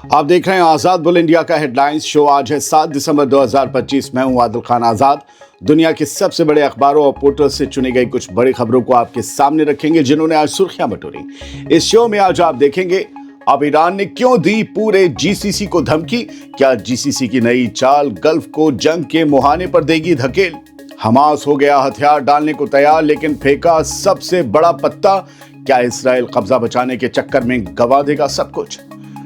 आप देख रहे हैं आजाद बुल इंडिया का हेडलाइंस शो। आज है 7 दिसंबर 2025। मैं हूं आदिल खान आजाद। दुनिया के सबसे बड़े अखबारों और पोर्टल से चुनी गई कुछ बड़ी खबरों को आपके सामने रखेंगे जिन्होंने आज सुर्खियां बटोरी। इस शो में आज आप देखेंगे, अब ईरान ने क्यों दी पूरे जीसीसी को धमकी? क्या जीसीसी की नई चाल गल्फ को जंग के मुहाने पर देगी धकेल? हमास हो गया हथियार डालने को तैयार लेकिन फेंका सबसे बड़ा पत्ता। क्या इसराइल कब्जा बचाने के चक्कर में गंवा देगा सब कुछ?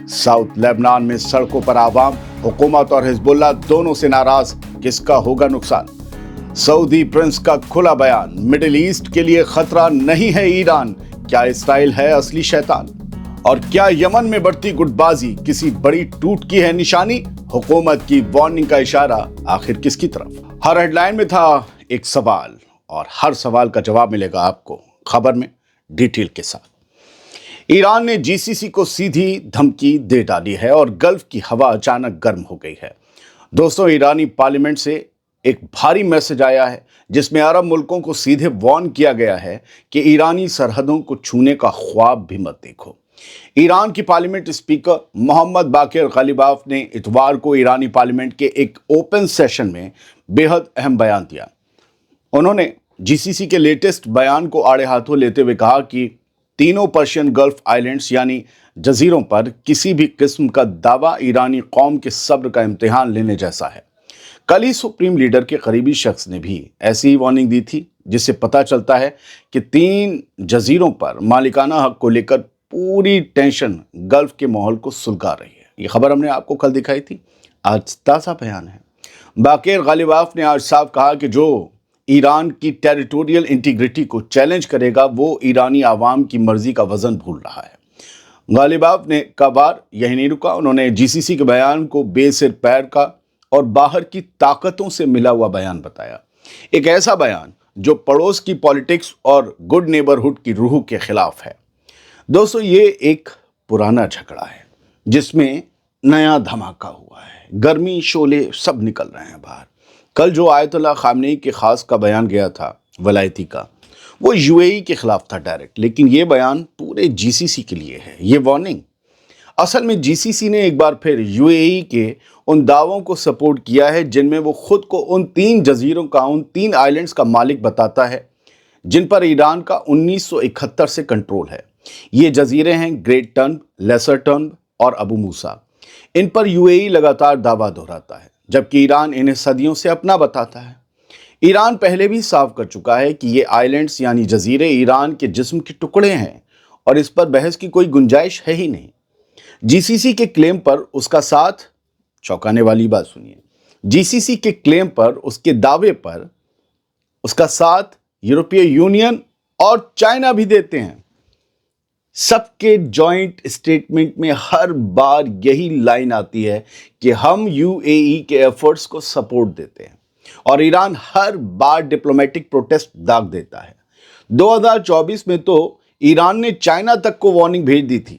साउथ लेबनान में सड़कों पर आवाम, हुकूमत और हिजबुल्लाह दोनों से नाराज, किसका होगा नुकसान? सऊदी प्रिंस का खुला बयान, मिडिल ईस्ट के लिए खतरा नहीं है ईरान, क्या इसराइल है असली शैतान? और क्या यमन में बढ़ती गुटबाजी किसी बड़ी टूट की है निशानी? हुकूमत की वार्निंग का इशारा आखिर किसकी तरफ? हर हेडलाइन में था एक सवाल और हर सवाल का जवाब मिलेगा आपको खबर में डिटेल के साथ। ईरान ने जीसीसी को सीधी धमकी दे डाली है और गल्फ की हवा अचानक गर्म हो गई है। दोस्तों, ईरानी पार्लियामेंट से एक भारी मैसेज आया है जिसमें अरब मुल्कों को सीधे वार्न किया गया है कि ईरानी सरहदों को छूने का ख्वाब भी मत देखो। ईरान की पार्लियामेंट स्पीकर मोहम्मद बाकिर गालिबाफ ने इतवार को ईरानी पार्लियामेंट के एक ओपन सेशन में बेहद अहम बयान दिया। उन्होंने जीसीसी के लेटेस्ट बयान को आड़े हाथों लेते हुए कहा कि तीनों पर्शियन गल्फ आइलैंड्स यानी जजीरों पर किसी भी किस्म का दावा ईरानी कौम के सब्र का इम्तिहान लेने जैसा है। कल ही सुप्रीम लीडर के करीबी शख्स ने भी ऐसी ही वार्निंग दी थी, जिससे पता चलता है कि 3 जजीरों पर मालिकाना हक को लेकर पूरी टेंशन गल्फ के माहौल को सुलगा रही है। ये खबर हमने आपको कल दिखाई थी, आज ताज़ा बयान है। बाकिर गालिबाफ ने आज साफ कहा कि जो ईरान की टेरिटोरियल इंटीग्रिटी को चैलेंज करेगा वो ईरानी आवाम की मर्जी का वजन भूल रहा है। गालिबाफ ने का बार यही नहीं रुका, उन्होंने जीसीसी के बयान को बेसिर पैर का और बाहर की ताकतों से मिला हुआ बयान बताया। एक ऐसा बयान जो पड़ोस की पॉलिटिक्स और गुड नेबरहुड की रूह के खिलाफ है। दोस्तों, ये एक पुराना झगड़ा है जिसमें नया धमाका हुआ है। गर्मी शोले सब निकल रहे हैं बाहर। कल जो आयतुल्लाह खामनेई के खास का बयान गया था वलायती का, वो यूएई के खिलाफ था डायरेक्ट, लेकिन ये बयान पूरे जीसीसी के लिए है। ये वार्निंग असल में जीसीसी ने एक बार फिर यूएई के उन दावों को सपोर्ट किया है जिनमें वो खुद को उन 3 जजीरों का, उन 3 आइलैंड्स का मालिक बताता है जिन पर ईरान का 1971 से कंट्रोल है। ये जजीरे हैं ग्रेट टर्न, लेसर टर्न और अबू मूसा। इन पर यूएई लगातार दावा दोहराता है जबकि ईरान इन्हें सदियों से अपना बताता है। ईरान पहले भी साफ कर चुका है कि ये आइलैंड्स यानी जजीरे ईरान के जिस्म के टुकड़े हैं और इस पर बहस की कोई गुंजाइश है ही नहीं। जीसीसी के क्लेम पर उसका साथ, चौंकाने वाली बात सुनिए, जीसीसी के क्लेम पर, उसके दावे पर उसका साथ यूरोपीय यूनियन और चाइना भी देते हैं। सबके जॉइंट स्टेटमेंट में हर बार यही लाइन आती है कि हम यूएई के एफर्ट्स को सपोर्ट देते हैं और ईरान हर बार डिप्लोमेटिक प्रोटेस्ट दाग देता है। 2024 में तो ईरान ने चाइना तक को वार्निंग भेज दी थी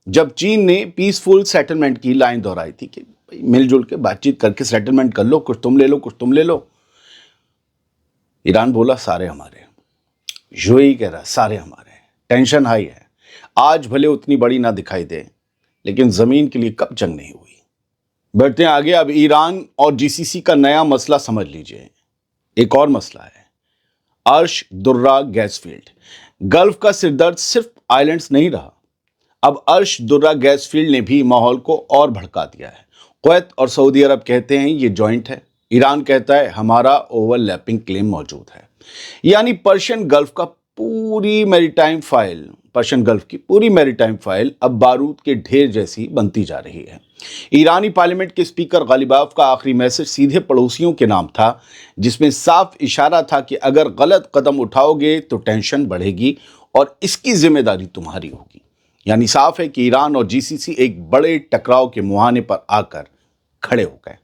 जब चीन ने पीसफुल सेटलमेंट की लाइन दोहराई थी कि मिलजुल के बातचीत करके सेटलमेंट कर लो, कुछ तुम ले लो कुछ तुम ले लो। ईरान बोला सारे हमारे, यूएई कह रहा सारे हमारे। टेंशन हाई है। आज भले उतनी बड़ी ना दिखाई दे लेकिन जमीन के लिए कब जंग नहीं हुई। बढ़ते हैं आगे। अब ईरान और जीसीसी का नया मसला समझ लीजिए। एक और मसला है अर्श दुर्रा गैस फील्ड। गल्फ का सिरदर्द सिर्फ आइलैंड्स नहीं रहा, अब अर्श दुर्रा गैस फील्ड ने भी माहौल को और भड़का दिया है। कुवैत और सऊदी अरब कहते हैं ये जॉइंट है, ईरान कहता है हमारा ओवरलैपिंग क्लेम मौजूद है। यानी पर्शियन गल्फ की पूरी मैरीटाइम फाइल अब बारूद के ढेर जैसी बनती जा रही है। ईरानी पार्लियामेंट के स्पीकर गालिबाफ का आखिरी मैसेज सीधे पड़ोसियों के नाम था, जिसमें साफ इशारा था कि अगर गलत कदम उठाओगे तो टेंशन बढ़ेगी और इसकी जिम्मेदारी तुम्हारी होगी। यानी साफ है कि ईरान और जीसीसी एक बड़े टकराव के मुहाने पर आकर खड़े हो गए।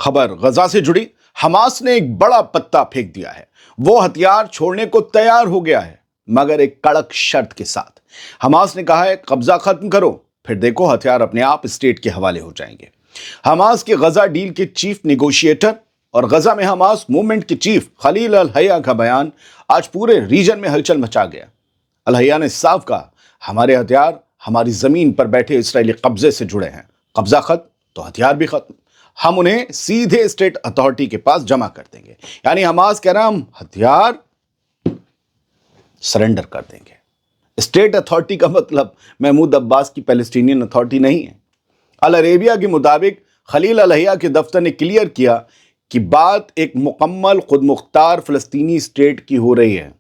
खबर गजा से जुड़ी। हमास ने एक बड़ा पत्ता फेंक दिया है। वो हथियार छोड़ने को तैयार हो गया है, मगर एक कड़क शर्त के साथ। हमास ने कहा है कब्जा खत्म करो, फिर देखो हथियार अपने आप स्टेट के हवाले हो जाएंगे। हमास के गजा डील के चीफ नेगोशिएटर और गजा में हमास मूवमेंट के चीफ खलील अल हया का बयान आज पूरे रीजन में हलचल मचा गया। अल हया ने साफ कहा हमारे हथियार हमारी जमीन पर बैठे इस्राएली कब्जे से जुड़े हैं, قبضہ ختم تو ہتھیار بھی ختم، ہم انہیں سیدھے اسٹیٹ اتھارٹی کے پاس جمع کر دیں گے۔ یعنی حماس کہہ رہا ہم ہتھیار سرنڈر کر دیں گے۔ اسٹیٹ اتھارٹی کا مطلب محمود عباس کی پیلسٹینین اتھارٹی نہیں ہے۔ العربیہ کے مطابق خلیل الحیہ کے دفتر نے کلیئر کیا کہ بات ایک مکمل خود مختار فلسطینی اسٹیٹ کی ہو رہی ہے،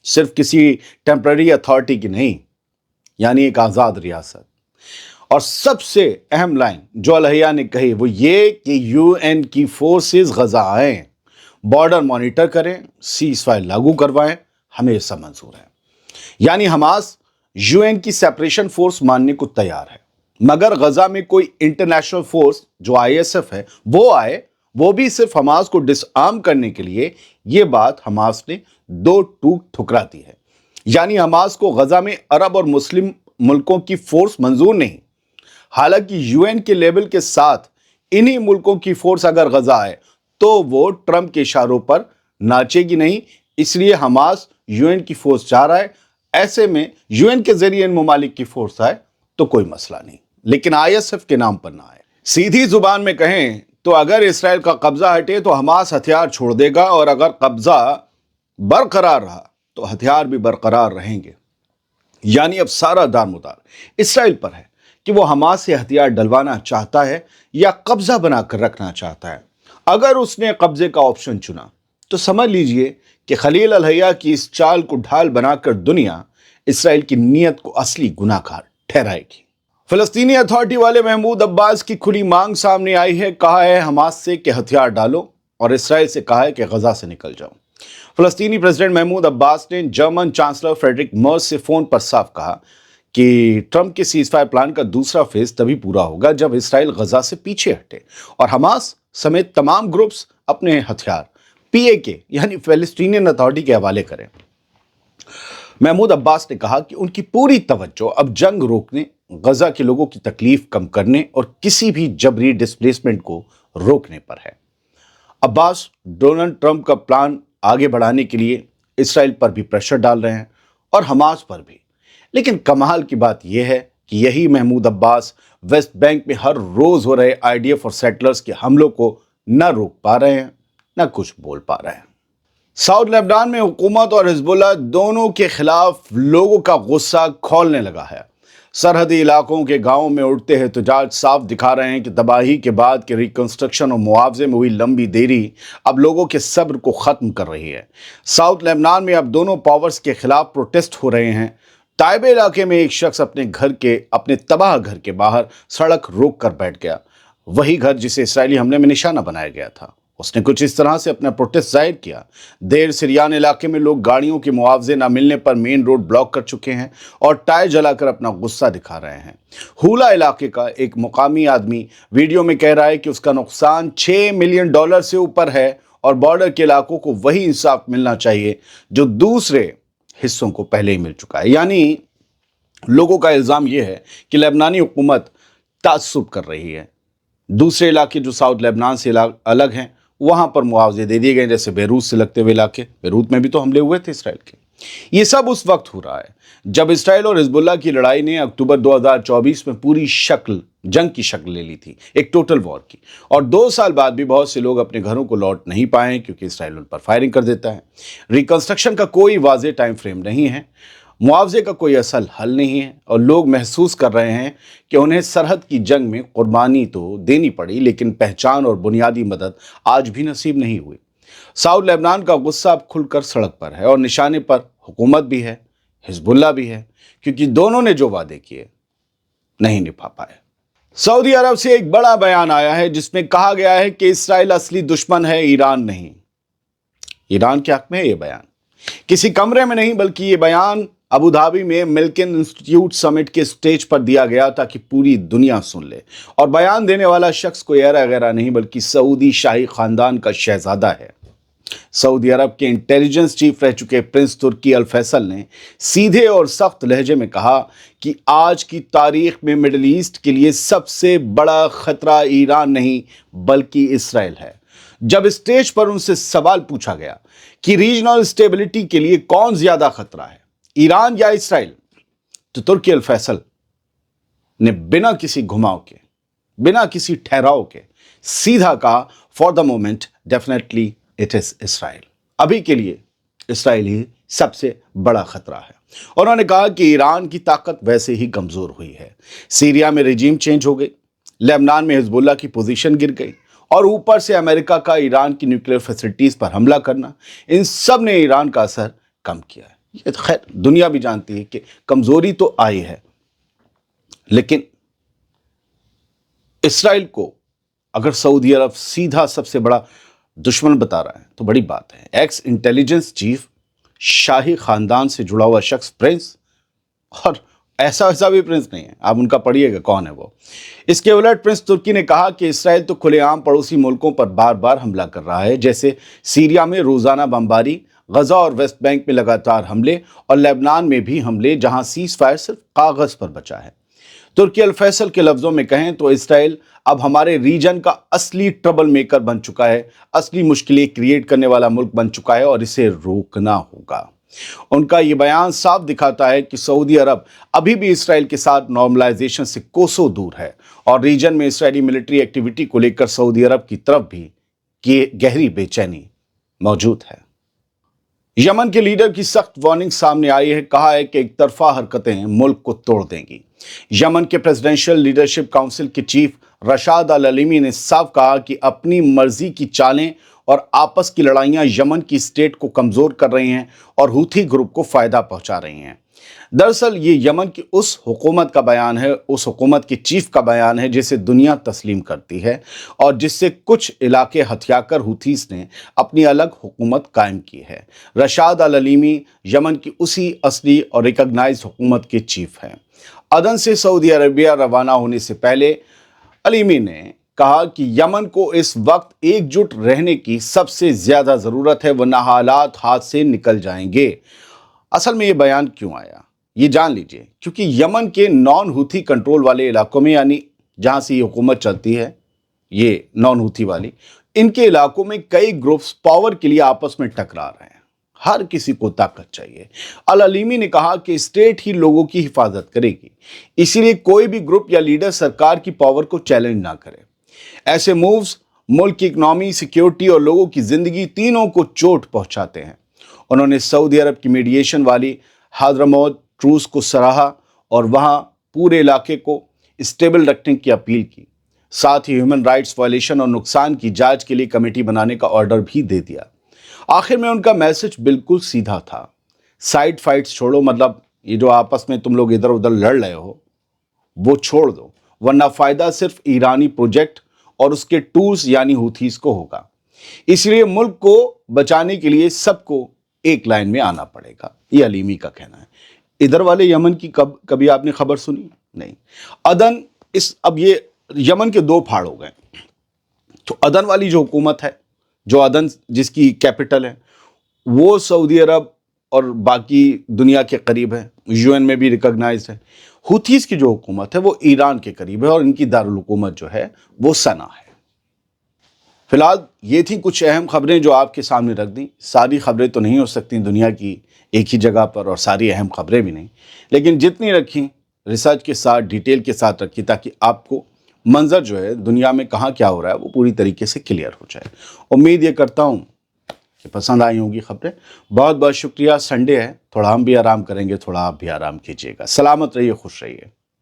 صرف کسی ٹیمپرری اتھارٹی کی نہیں، یعنی ایک آزاد ریاست۔ اور سب سے اہم لائن جو الحیہ نے کہی وہ یہ کہ یو این کی فورسز غزہ آئیں، بارڈر مانیٹر کریں، سیز فائر لاگو کروائیں، ہمیں یہ سب منظور ہے۔ یعنی حماس یو این کی سیپریشن فورس ماننے کو تیار ہے، مگر غزہ میں کوئی انٹرنیشنل فورس جو آئی ایس ایف ہے وہ آئے، وہ بھی صرف حماس کو ڈس آرم کرنے کے لیے۔ یہ بات حماس نے دو ٹوک ٹھکرا دی ہے۔ یعنی حماس کو غزہ میں عرب اور مسلم ملکوں کی فورس منظور نہیں، حالانکہ یو این کے لیبل کے ساتھ انہی ملکوں کی فورس اگر غزہ آئے تو وہ ٹرمپ کے اشاروں پر ناچے گی نہیں، اس لیے حماس یو این کی فورس چاہ رہا ہے۔ ایسے میں یو این کے ذریعے ان ممالک کی فورس آئے تو کوئی مسئلہ نہیں، لیکن آئی ایس ایف کے نام پر نہ آئے۔ سیدھی زبان میں کہیں تو اگر اسرائیل کا قبضہ ہٹے تو حماس ہتھیار چھوڑ دے گا، اور اگر قبضہ برقرار رہا تو ہتھیار بھی برقرار رہیں گے۔ یعنی اب سارا دارمدار اسرائیل پر ہے کہ وہ حماس سے ہتھیار ڈلوانا چاہتا ہے یا قبضہ بنا کر رکھنا چاہتا ہے۔ اگر اس نے قبضے کا آپشن چنا تو سمجھ لیجئے کہ خلیل الحیہ کی اس چال کو ڈھال بنا کر دنیا اسرائیل کی نیت کو اصلی گناہ گار ٹھہرائے گی۔ فلسطینی اتھارٹی والے محمود عباس کی کھلی مانگ سامنے آئی ہے، کہا ہے حماس سے کہ ہتھیار ڈالو، اور اسرائیل سے کہا ہے کہ غزہ سے نکل جاؤ۔ فلسطینی پریزیڈنٹ محمود عباس نے جرمن چانسلر فریڈرک مرز سے فون پر صاف کہا کہ ٹرمپ کے سیز فائر پلان کا دوسرا فیز تبھی پورا ہوگا جب اسرائیل غزہ سے پیچھے ہٹے اور حماس سمیت تمام گروپس اپنے ہتھیار پی اے کے یعنی فلسطینین اتھارٹی کے حوالے کریں۔ محمود عباس نے کہا کہ ان کی پوری توجہ اب جنگ روکنے، غزہ کے لوگوں کی تکلیف کم کرنے اور کسی بھی جبری ڈسپلیسمنٹ کو روکنے پر ہے۔ عباس ڈونلڈ ٹرمپ کا پلان آگے بڑھانے کے لیے اسرائیل پر بھی پریشر ڈال رہے ہیں اور حماس پر بھی، لیکن کمال کی بات یہ ہے کہ یہی محمود عباس ویسٹ بینک میں ہر روز ہو رہے آئی ڈی ایف اور سیٹلرز کے حملوں کو نہ روک پا رہے ہیں نہ کچھ بول پا رہے ہیں۔ ساؤتھ لیبنان میں حکومت اور حزب اللہ دونوں کے خلاف لوگوں کا غصہ کھولنے لگا ہے۔ سرحدی علاقوں کے گاؤں میں اٹھتے احتجاج صاف دکھا رہے ہیں کہ تباہی کے بعد کے ریکنسٹرکشن اور معاوضے میں ہوئی لمبی دیری اب لوگوں کے صبر کو ختم کر رہی ہے۔ ساؤتھ لیبنان میں اب دونوں پاورز کے خلاف پروٹیسٹ ہو رہے ہیں۔ طائبہ علاقے میں ایک شخص اپنے تباہ گھر کے باہر سڑک روک کر بیٹھ گیا، وہی گھر جسے اسرائیلی حملے میں نشانہ بنایا گیا تھا۔ اس نے کچھ اس طرح سے اپنا پروٹیسٹ ظاہر کیا۔ دیر سریان علاقے میں لوگ گاڑیوں کے معاوضے نہ ملنے پر مین روڈ بلاک کر چکے ہیں اور ٹائر جلا کر اپنا غصہ دکھا رہے ہیں۔ ہولا علاقے کا ایک مقامی آدمی ویڈیو میں کہہ رہا ہے کہ اس کا نقصان $6 ملین سے اوپر ہے اور بارڈر کے علاقوں کو وہی انصاف ملنا چاہیے جو دوسرے حصوں کو پہلے ہی مل چکا ہے۔ یعنی لوگوں کا الزام یہ ہے کہ لیبنانی حکومت تعصب کر رہی ہے۔ دوسرے علاقے جو ساؤتھ لیبنان سے الگ ہیں وہاں پر معاوضے دے دیے گئے، جیسے بیروت سے لگتے ہوئے علاقے، بیروت میں بھی تو حملے ہوئے تھے اسرائیل کے۔ یہ سب اس وقت ہو رہا ہے جب اسرائیل اور حزب اللہ کی لڑائی نے اکتوبر 2024 میں پوری جنگ کی شکل لے لی تھی، ایک ٹوٹل وار کی، اور 2 سال بعد بھی بہت سے لوگ اپنے گھروں کو لوٹ نہیں پائے کیونکہ اسرائیل ان پر فائرنگ کر دیتا ہے۔ ریکنسٹرکشن کا کوئی واضح ٹائم فریم نہیں ہے، معاوضے کا کوئی اصل حل نہیں ہے، اور لوگ محسوس کر رہے ہیں کہ انہیں سرحد کی جنگ میں قربانی تو دینی پڑی لیکن پہچان اور بنیادی مدد آج بھی نصیب نہیں ہوئی۔ ساؤتھ لیبنان کا غصہ اب کھل کر سڑک پر ہے اور نشانے پر حکومت بھی ہے، حزب اللہ بھی ہے، کیونکہ دونوں نے جو وعدے کیے نہیں نبھا پائے۔ سعودی عرب سے ایک بڑا بیان آیا ہے جس میں کہا گیا ہے کہ اسرائیل اصلی دشمن ہے، ایران نہیں۔ ایران کے حق میں یہ بیان کسی کمرے میں نہیں، بلکہ یہ بیان ابوظہبی میں ملکن انسٹیٹیوٹ سمٹ کے سٹیج پر دیا گیا تاکہ پوری دنیا سن لے، اور بیان دینے والا شخص کوئی ایرا غیرہ نہیں بلکہ سعودی شاہی خاندان کا شہزادہ ہے۔ سعودی عرب کے انٹیلیجنس چیف رہ چکے پرنس ترکی الفیصل نے سیدھے اور سخت لہجے میں کہا کہ آج کی تاریخ میں مڈل ایسٹ کے لیے سب سے بڑا خطرہ ایران نہیں بلکہ اسرائیل ہے۔ جب اسٹیج پر ان سے سوال پوچھا گیا کہ ریجنل اسٹیبلٹی کے لیے کون زیادہ خطرہ ہے، ایران یا اسرائیل، تو ترکی الفیصل نے بنا کسی گھماؤ کے बिना किसी ठहराव के सीधा कहा, for the moment definitely it is Israel. अभी के लिए इसराइल ही सबसे बड़ा खतरा है। उन्होंने कहा कि ईरान की ताकत वैसे ही कमजोर हुई है, सीरिया में रिजीम चेंज हो गई, लेबनान में हिजबुल्लाह की पोजीशन गिर गई, और ऊपर से अमेरिका का ईरान की न्यूक्लियर फैसिलिटीज पर हमला करना, इन सब ने ईरान का असर कम किया है। ये खैर दुनिया भी जानती है कि कमजोरी तो आई है, लेकिन इसराइल को अगर सऊदी अरब सीधा सबसे बड़ा दुश्मन बता रहा है तो बड़ी बात है। एक्स इंटेलिजेंस चीफ, शाही खानदान से जुड़ा हुआ शख्स प्रिंस, और ऐसा वैसा भी प्रिंस नहीं है, आप उनका पढ़िएगा कौन है वो। इसके उलट प्रिंस तुर्की ने कहा कि इसराइल तो खुलेआम पड़ोसी मुल्कों पर बार बार हमला कर रहा है, जैसे सीरिया में रोजाना बमबारी, गजा और वेस्ट बैंक में लगातार हमले, और लेबनान में भी हमले, जहां सीज फायर सिर्फ कागज पर बचा है। तुर्की अल फैसल के लफ्जों में कहें तो इसराइल अब हमारे रीजन का असली ट्रबल मेकर बन चुका है, असली मुश्किलें क्रिएट करने वाला मुल्क बन चुका है, और इसे रोकना होगा। उनका ये बयान साफ दिखाता है कि सऊदी अरब अभी भी इसराइल के साथ नॉर्मलाइजेशन से कोसों दूर है, और रीजन में इसराइली मिलिट्री एक्टिविटी को लेकर सऊदी अरब की तरफ भी गहरी बेचैनी मौजूद है। यमन के लीडर की सख्त वार्निंग सामने आई है, कहा है कि एक तरफा हरकतें मुल्क को तोड़ देंगी। यमन के प्रेसिडेंशियल लीडरशिप काउंसिल के चीफ रशाद अल अलीमी ने साफ कहा कि अपनी मर्जी की चालें और आपस की लड़ाइयां यमन की स्टेट को कमजोर कर रही हैं और हूथी ग्रुप को फायदा पहुंचा रही हैं। दरअसल ये यमन की उस हुकूमत का बयान है, उस हुकूमत की चीफ का बयान है जिसे दुनिया तस्लीम करती है, और जिससे कुछ इलाके हथियाकर हूथीस ने अपनी अलग हुकूमत कायम की है। रशाद अल अलीमी यमन की उसी असली और रिकॉग्नाइज्ड हुकूमत के चीफ हैं। अदन से सऊदी अरबिया रवाना होने से पहले अलीमी ने कहा कि यमन को इस वक्त एकजुट रहने की सबसे ज्यादा जरूरत है, वरना हालात हाथ से निकल जाएंगे। असल में ये बयान क्यों आया ये जान लीजिए, क्योंकि यमन के नॉन हूथी कंट्रोल वाले इलाकों में, यानी जहां से ये हुकूमत चलती है, ये नॉन हूथी वाली, इनके इलाकों में कई ग्रुप्स पावर के लिए आपस में टकरा रहे हैं। हर किसी को ताकत चाहिए। अल अलीमी ने कहा कि स्टेट ही लोगों की हिफाजत करेगी, इसीलिए कोई भी ग्रुप या लीडर सरकार की पावर को चैलेंज ना करे। ऐसे मूव्स मुल्क की इकोनॉमी, सिक्योरिटी और लोगों की जिंदगी तीनों को चोट पहुंचाते हैं। उन्होंने सऊदी अरब की मीडिएशन वाली हद्रमौत ट्रूस को सराहा और वहां पूरे इलाके को स्टेबल रखने की अपील की। साथ ही ह्यूमन राइट्स वायलेशन और नुकसान की जांच के लिए कमेटी बनाने का ऑर्डर भी दे दिया। आखिर में उनका मैसेज बिल्कुल सीधा था, साइड फाइट्स छोड़ो, मतलब ये जो आपस में तुम लोग इधर उधर लड़ रहे हो वो छोड़ दो, वरना फायदा सिर्फ ईरानी प्रोजेक्ट और उसके टूल्स यानी हूथीस को होगा। इसलिए मुल्क को बचाने के लिए सबको एक लाइन में आना पड़ेगा, ये अलीमी का कहना है। इधर वाले यमन की कभी आपने खबर सुनी? नहीं। अदन, अब ये यमन के दो फाड़ हो गए। तो अदन वाली जो हुकूमत है, जो अदन जिसकी कैपिटल है, वो सऊदी अरब और बाकी दुनिया के करीब है, यूएन में भी रिकॉग्नाइज्ड है। हुथीस की जो हुकूमत है वो ईरान के करीब है, और इनकी दारुल हुकूमत जो है वो सना है। फिलहाल ये थी कुछ अहम खबरें जो आपके सामने रख दी। सारी खबरें तो नहीं हो सकती दुनिया की एक ही जगह पर, और सारी अहम खबरें भी नहीं, लेकिन जितनी रखी रिसर्च के साथ, डिटेल के साथ रखी, ताकि आपको मंजर जो है दुनिया में कहाँ क्या हो रहा है वो पूरी तरीके से क्लियर हो जाए। उम्मीद ये करता हूँ कि पसंद आई होंगी खबरें। बहुत बहुत शुक्रिया। संडे है, थोड़ा हम भी आराम करेंगे, थोड़ा आप भी आराम कीजिएगा। सलामत रहिए, खुश रहिए।